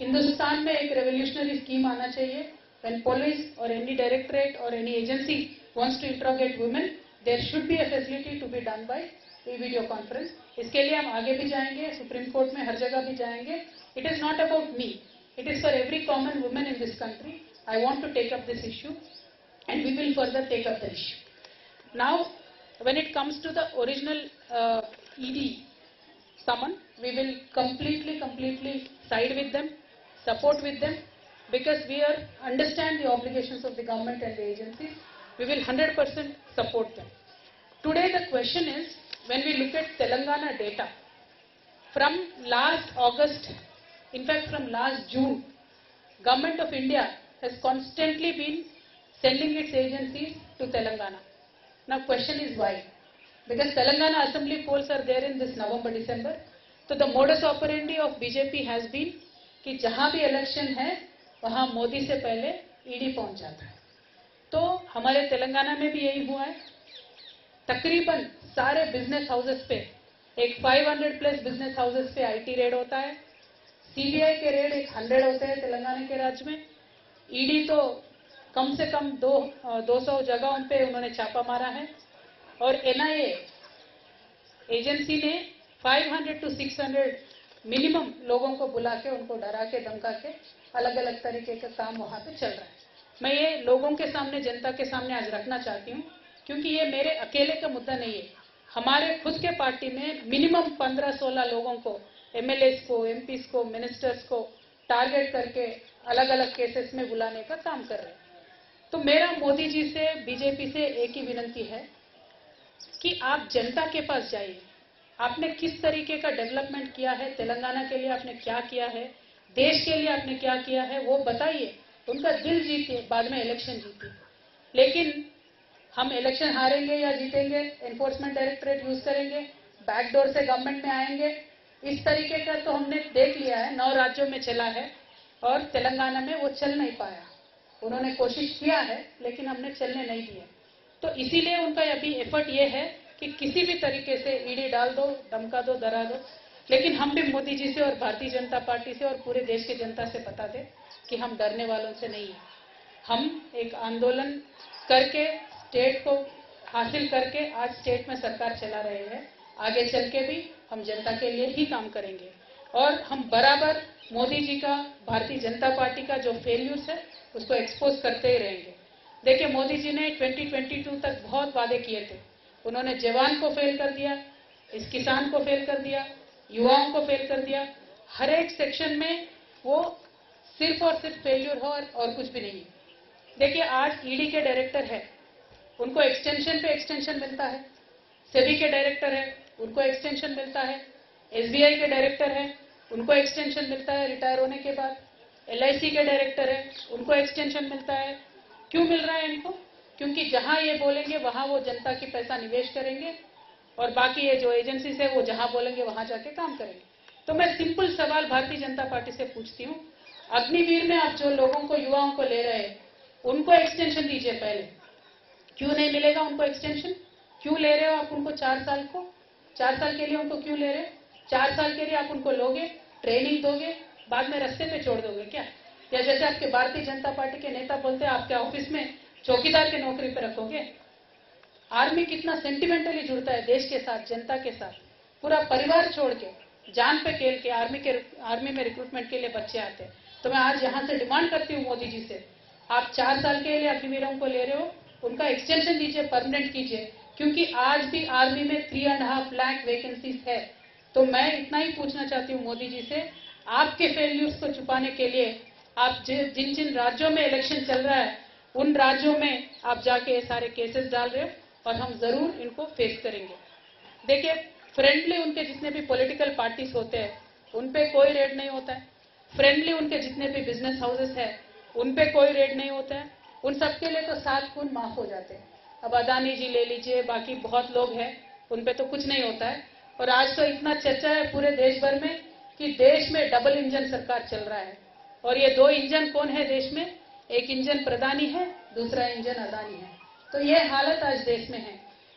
हिंदुस्तान में एक revolutionary scheme आना चाहिए. When police or any directorate or any agency wants to interrogate women, there should be a facility to be done by video conference. इसके लिए हम आगे भी जाएंगे, सुप्रीम कोर्ट में हर जगह भी जाएंगे. It is not about me. It is for every common woman in this country. I want to take up this issue, and we will further take up the issue. Now, when it comes to the original ED summon, we will completely side with them, support with them, because we understand the obligations of the government and the agencies. We will 100% support them. Today the question is, when we look at Telangana data, from last August, in fact from last June, Government of India has constantly been sending its agencies to Telangana. Now question is why? Because Telangana assembly polls are there in this November, December. So the modus operandi of BJP has been कि जहां भी election है वहां मोदी से पहले ED पहुंच जाता है. तो हमारे तेलंगाना में भी यही हुआ है. तकरीबन सारे बिजनेस हाउसेस पे एक 500 प्लस बिजनेस हाउसेस पे आईटी रेड होता है. सीबीआई के रेड एक 100 होते हैं तेलंगाना के राज्य में. ईडी तो कम से कम 200 जगहों पे उन्होंने छापा मारा है. और एनआईए एजेंसी ने 500 to 600 मिनिमम लोगों को बुला के उनको डरा के धमका के अलग अलग तरीके के काम वहां पे चल रहा है. मैं ये लोगों के सामने, जनता के सामने आज रखना चाहती हूँ, क्योंकि ये मेरे अकेले का मुद्दा नहीं है. हमारे खुद के पार्टी में मिनिमम 15-16 लोगों को, एमएलएस को, एमपीस को, मिनिस्टर्स को टारगेट करके अलग अलग केसेस में बुलाने का काम कर रहे हैं. तो मेरा मोदी जी से, बीजेपी से एक ही विनंती है कि आप जनता के पास जाइए. आपने किस तरीके का डेवलपमेंट किया है, तेलंगाना के लिए आपने क्या किया है, देश के लिए आपने क्या किया है, वो बताइए. उनका दिल जीतिए, बाद में इलेक्शन जीतिए. लेकिन हम इलेक्शन हारेंगे या जीतेंगे, एनफोर्समेंट डायरेक्टरेट यूज करेंगे, बैकडोर से गवर्नमेंट में आएंगे, इस तरीके का तो हमने देख लिया है. 9 राज्यों में चला है और तेलंगाना में वो चल नहीं पाया. उन्होंने कोशिश किया है लेकिन हमने चलने नहीं दिया. तो इसीलिए उनका अभी एफर्ट ये है कि किसी भी तरीके से ईडी डाल दो, धमका दो, डरा दो. लेकिन हम भी मोदी जी से और भारतीय जनता पार्टी से और पूरे देश की जनता से बता दें कि हम डरने वालों से नहीं हैं. हम एक आंदोलन करके स्टेट को हासिल करके आज स्टेट में सरकार चला रहे हैं. आगे चल के भी हम जनता के लिए ही काम करेंगे और हम बराबर मोदी जी का, भारतीय जनता पार्टी का जो फेल्यूर्स है उसको एक्सपोज करते ही रहेंगे. देखिए, मोदी जी ने 2022 तक बहुत वादे किए थे. उन्होंने जवान को फेल कर दिया, इस किसान को फेल कर दिया, युवाओं को फेल कर दिया. हर एक सेक्शन में वो सिर्फ और सिर्फ फेल्यूर हो और कुछ भी नहीं. देखिए, आज ईडी के डायरेक्टर है, उनको एक्सटेंशन पे एक्सटेंशन मिलता है. सेबी के डायरेक्टर है, उनको एक्सटेंशन मिलता है. एसबीआई के डायरेक्टर है, उनको एक्सटेंशन मिलता है रिटायर होने के बाद. एलआईसी के डायरेक्टर है, उनको एक्सटेंशन मिलता है. क्यों मिल रहा है इनको? क्योंकि जहां ये बोलेंगे वहां वो जनता की पैसा निवेश करेंगे और बाकी ये जो एजेंसीज है वो जहां बोलेंगे वहां जाके काम करेंगे. तो मैं सिंपल सवाल भारतीय जनता पार्टी से पूछती हूँ, अग्निवीर में आप जो लोगों को, युवाओं को ले रहे हैं, उनको एक्सटेंशन दीजिए पहले. क्यों नहीं मिलेगा उनको एक्सटेंशन? क्यों ले रहे हो आप उनको 4 साल को? 4 साल के लिए उनको क्यों ले रहे? 4 साल के लिए आप उनको लोगे, ट्रेनिंग दोगे, बाद में रास्ते पे छोड़ दोगे क्या? या जैसे आपके भारतीय जनता पार्टी के नेता बोलते हैं, आपके ऑफिस में चौकीदार की नौकरी पे रखोगे? आर्मी कितना सेंटिमेंटली जुड़ता है देश के साथ, जनता के साथ. पूरा परिवार छोड़ के, जान पे खेल के आर्मी में रिक्रूटमेंट के लिए बच्चे आते हैं. तो मैं आज यहाँ से डिमांड करती हूँ मोदी जी से, आप 4 साल के लिए अग्निवीरों को ले रहे हो, उनका एक्सटेंशन दीजिए, परमानेंट कीजिए. क्योंकि आज भी आर्मी में 3.5 लाख वैकेंसीज है. तो मैं इतना ही पूछना चाहती हूँ मोदी जी से, आपके फेल्यूर्स को छुपाने के लिए आप जिन जिन राज्यों में इलेक्शन चल रहा है उन राज्यों में आप जाके ये सारे केसेस डाल रहे हो और हम जरूर इनको फेस करेंगे. देखिए, फ्रेंडली उनके जितने भी पॉलिटिकल पार्टीज होते हैं उन पे कोई रेड नहीं होता है. फ्रेंडली उनके जितने भी बिजनेस हाउसेस है उन पे कोई रेड नहीं होता है. उन सबके लिए तो 7 खून माफ हो जाते हैं. अब अदानी जी ले लीजिए, बाकी बहुत लोग हैं, उन पे तो कुछ नहीं होता है. और आज तो इतना चर्चा है पूरे देश भर में कि देश में डबल इंजन सरकार चल रहा है. और ये 2 इंजन कौन है देश में? एक इंजन प्रधानी है, दूसरा इंजन अदानी है. तो ये हालत आज देश में है.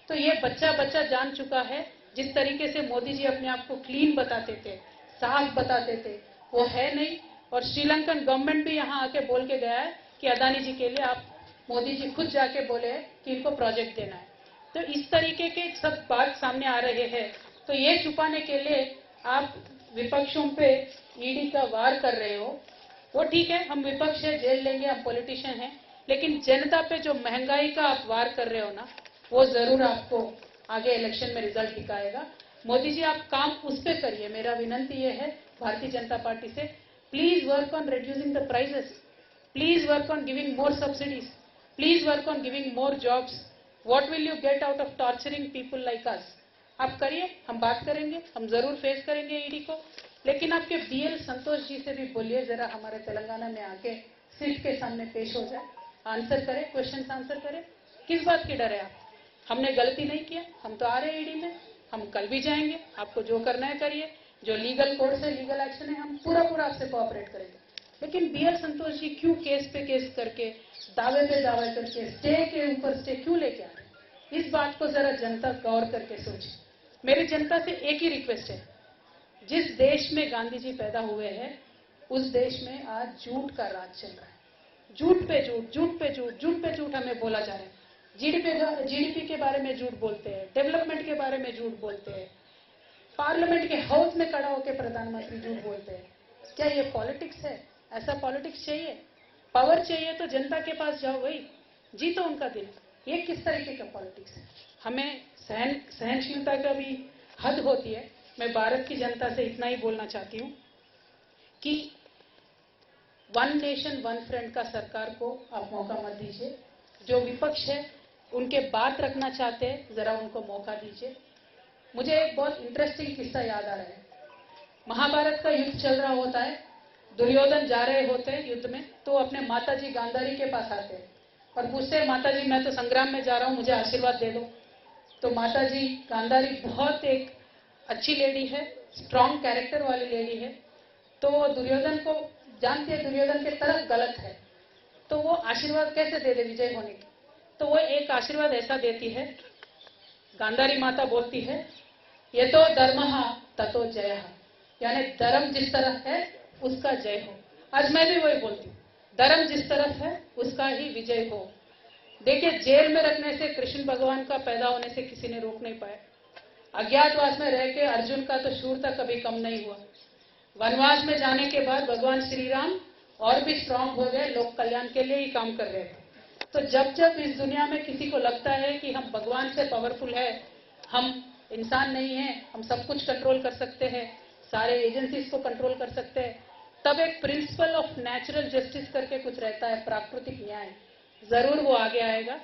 तो ये बच्चा जान चुका है. जिस तरीके से मोदी जी अपने आप को क्लीन बताते थे, साफ बताते थे, वो है नहीं. और श्रीलंकन गवर्नमेंट भी यहाँ आके बोल के गया है कि अदानी जी के लिए आप मोदी जी खुद जाके बोले कि इनको प्रोजेक्ट देना है। तो इस तरीके के सब बात सामने आ रहे हैं। तो ये छुपाने के लिए आप विपक्षों पे ईडी का वार कर रहे हो, वो ठीक है, हम विपक्ष है, जेल लेंगे, हम पॉलिटिशियन हैं, लेकिन जनता पे जो महंगाई का आप वार कर रहे हो ना, वो जरूर आपको आगे इलेक्शन में रिजल्ट दिखाएगा। मोदी जी आप काम उस पर करिए। मेरा विनंती ये है भारतीय जनता पार्टी से, please work on reducing the prices, please work on giving more subsidies, please work on giving more jobs. What will you get out of torturing people like us? आप करिए, हम बात करेंगे, हम जरूर फेस करेंगे ईडी को। लेकिन आपके बीएल संतोष जी से भी बोलिए जरा हमारे तेलंगाना में आके सीट के सामने पेश हो जाए, आंसर करें, क्वेश्चन आंसर करें। किस बात की डर है आप? हमने गलती नहीं किया, हम तो आ रहे हैं ईडी में, हम कल भी जाएंगे, आपको जो करना है करिए, जो लीगल कोर्स है, लीगल एक्शन है, हम पूरा आपसे कोऑपरेट करेंगे। लेकिन बीएल संतोष जी क्यों केस पे केस करके, दावे पे दावा करके, स्टे के ऊपर स्टे क्यों लेके आ रहे हैं? इस बात को जरा जनता गौर करके सोचे। मेरी जनता से एक ही रिक्वेस्ट है, जिस देश में गांधी जी पैदा हुए हैं, उस देश में आज झूठ का राज चल रहा है। झूठ पे झूठ, झूठ पे झूठ, झूठ पे झूठ हमें बोला जा रहा है। जीडीपी के बारे में झूठ बोलते हैं, डेवलपमेंट के बारे में झूठ बोलते हैं, पार्लियामेंट के हाउस में खड़ा होकर प्रधानमंत्री झूठ बोलते हैं। क्या ये पॉलिटिक्स है? ऐसा पॉलिटिक्स चाहिए? पावर चाहिए तो जनता के पास जाओ, भाई जीतो उनका दिल। ये किस तरीके का पॉलिटिक्स है? हमें सहनशीलता का भी हद होती है। मैं भारत की जनता से इतना ही बोलना चाहती हूं कि वन नेशन वन फ्रंट का सरकार को आप मौका मत दीजिए। जो विपक्ष है उनके बात रखना चाहते हैं, जरा उनको मौका दीजिए। मुझे एक बहुत इंटरेस्टिंग किस्सा याद आ रहा है। महाभारत का युद्ध चल रहा होता है, दुर्योधन जा रहे होते हैं युद्ध में, तो अपने माताजी गांधारी के पास आते हैं और पूछते हैं, माताजी मैं तो संग्राम में जा रहा हूं, मुझे आशीर्वाद दे दो। तो माताजी गांधारी बहुत एक अच्छी लेडी है, स्ट्रांग कैरेक्टर वाली लेडी है। तो दुर्योधन को जानती है, दुर्योधन के तरफ गलत है, तो वो आशीर्वाद कैसे दे दे विजय होने की? तो वो एक आशीर्वाद ऐसा देती है, गांधारी माता बोलती है, ये तो धर्मः ततो जयः, यानी धर्म जिस तरफ है उसका जय हो। आज मैं भी वही बोलती हूँ, धर्म जिस तरफ है उसका ही विजय हो। देखिए, जेल में रखने से कृष्ण भगवान का पैदा होने से किसी ने रोक नहीं पाया। अज्ञातवास में रह के अर्जुन का तो शूरता कभी कम नहीं हुआ। वनवास में जाने के बाद भगवान श्री राम और भी स्ट्रांग हो गए, लोक कल्याण के लिए ही काम कर रहे थे। तो जब जब इस दुनिया में किसी को लगता है कि हम भगवान से पावरफुल है, हम इंसान नहीं है, हम सब कुछ कंट्रोल कर सकते हैं, सारे एजेंसीज को कंट्रोल कर सकते हैं, तब एक प्रिंसिपल ऑफ नेचुरल जस्टिस करके कुछ रहता है, प्राकृतिक न्याय, जरूर वो आगे आएगा।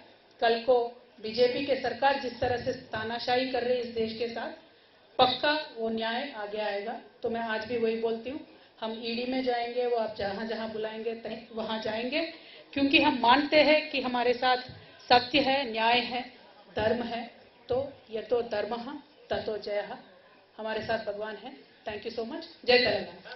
कल को बीजेपी के सरकार जिस तरह से तानाशाही कर रही है इस देश के साथ, पक्का वो न्याय आगे आएगा। तो मैं आज भी वही बोलती हूँ, हम ईडी में जाएंगे, वो आप जहां जहां बुलाएंगे वहां जाएंगे, क्योंकि हम मानते हैं कि हमारे साथ सत्य है, न्याय है, धर्म है। तो ये तो धर्मः ततो जयः, हमारे साथ भगवान है। Thank you so much. जय तेलंगाना।